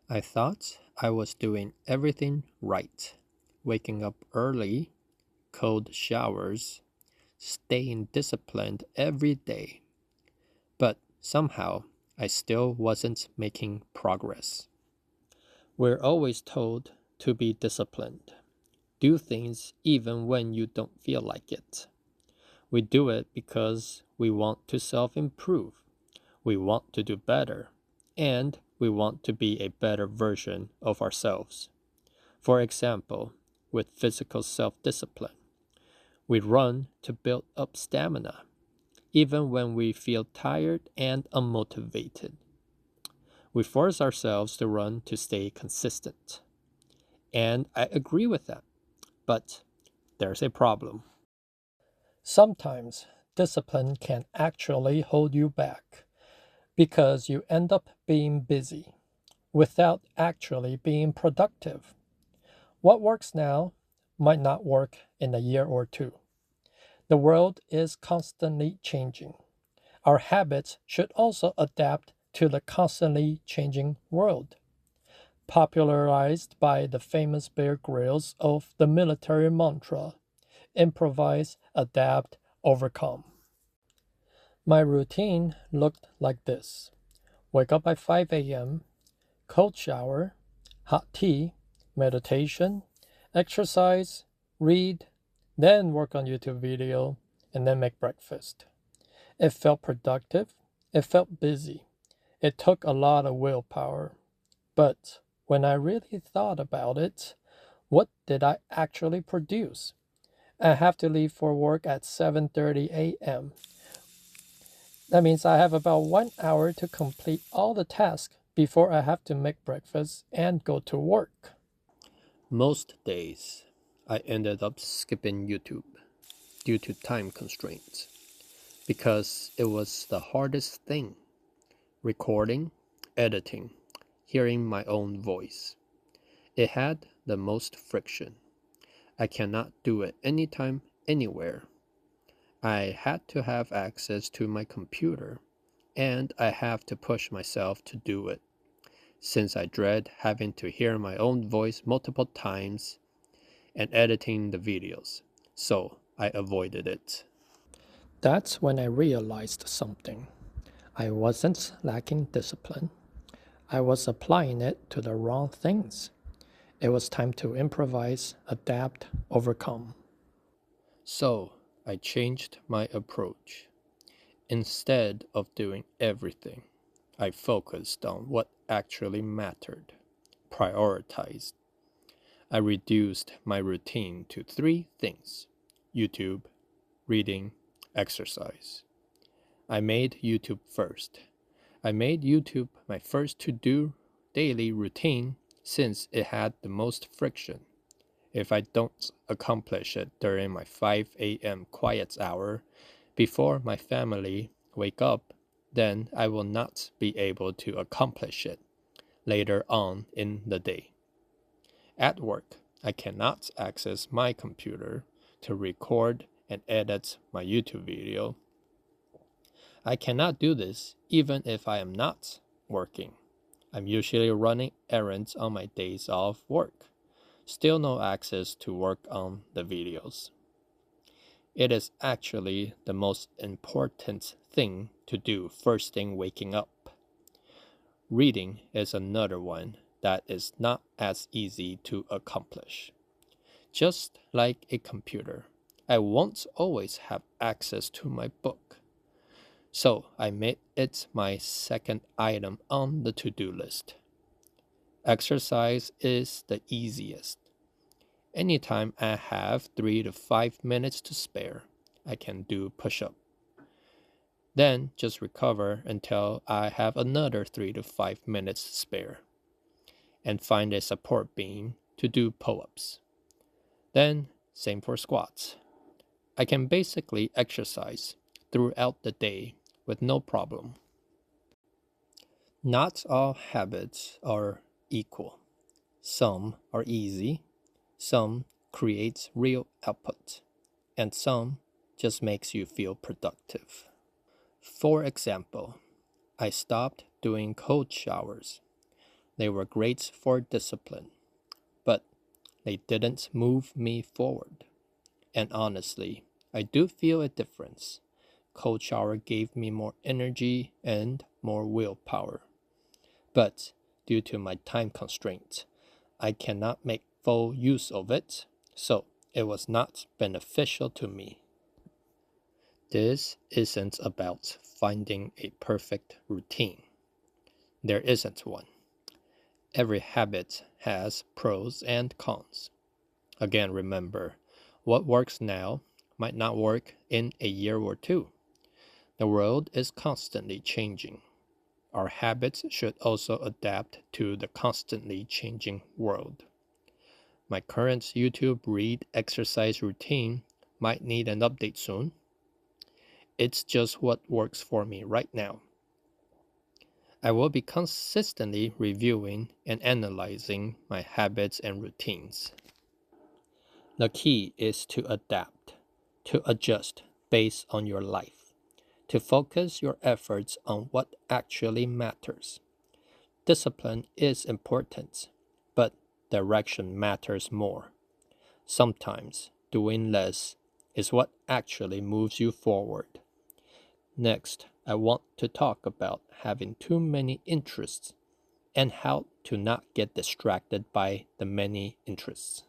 I thought I was doing everything right, waking up early, cold showers, staying disciplined every day. But somehow, I still wasn't making progress. We're always told to be disciplined. Do things even when you don't feel like it. We do it because we want to self improve, we want to do better, and we want to be a better version of ourselves. For example, with physical self discipline, we run to build up stamina, even when we feel tired and unmotivated. We force ourselves to run to stay consistent. And I agree with that. But there's a problem. Sometimes discipline can actually hold you back because you end up being busy without actually being productive. What works now might not work in a year or two. The world is constantly changing. Our habits should also adapt to the constantly changing world. Popularized by the famous Bear Grylls of the military mantra, improvise, adapt, overcome. My routine looked like this: wake up at 5 a.m., cold shower, hot tea, meditation, exercise, read, then work on YouTube video, and then make breakfast. It felt productive. It felt busy. It took a lot of willpower. But when I really thought about it, what did I actually produce? I have to leave for work at 7:30 a.m. That means I have about 1 hour to complete all the tasks before I have to make breakfast and go to work. Most days, I ended up skipping YouTube due to time constraints because it was the hardest thing: recording, editing, hearing my own voice. It had the most friction. I cannot do it anytime, anywhere. I had to have access to my computer, and I have to push myself to do it, since I dread having to hear my own voice multiple times and editing the videos. So I avoided it. That's when I realized something. I wasn't lacking discipline. I was applying it to the wrong things. It was time to improvise, adapt, overcome. So I changed my approach. Instead of doing everything, I focused on what actually mattered, prioritized. I reduced my routine to three things: YouTube, reading, exercise. I made YouTube first. I made YouTube my first to do daily routine since it had the most friction. If I don't accomplish it during my 5 a.m. quiet hour before my family wake up, then I will not be able to accomplish it later on in the day. At work, I cannot access my computer to record and edit my YouTube video. I cannot do this even if I am not working. I'm usually running errands on my days off work. Still no access to work on the videos. It is actually the most important thing to do first thing waking up. Reading is another one that is not as easy to accomplish. Just like a computer, I won't always have access to my book. So I made it my second item on the to-do list. Exercise is the easiest. Anytime I have 3 to 5 minutes to spare, I can do push-up. Then just recover until I have another 3 to 5 minutes to spare, and find a support beam to do pull-ups. Then same for squats. I can basically exercise throughout the day with no problem. Not all habits are equal. Some are easy, some creates real output, and some just makes you feel productive. For example, I stopped doing cold showers. They were great for discipline, but they didn't move me forward. And honestly, I do feel a difference. Cold shower gave me more energy and more willpower. But due to my time constraint, I cannot make full use of it, so it was not beneficial to me. This isn't about finding a perfect routine. There isn't one. Every habit has pros and cons. Again, remember, what works now might not work in a year or two. The world is constantly changing. Our habits should also adapt to the constantly changing world. My current YouTube read exercise routine might need an update soon. It's just what works for me right now. I will be consistently reviewing and analyzing my habits and routines. The key is to adapt, to adjust based on your life, to focus your efforts on what actually matters. Discipline is important, but direction matters more. Sometimes doing less is what actually moves you forward. Next, I want to talk about having too many interests and how to not get distracted by the many interests.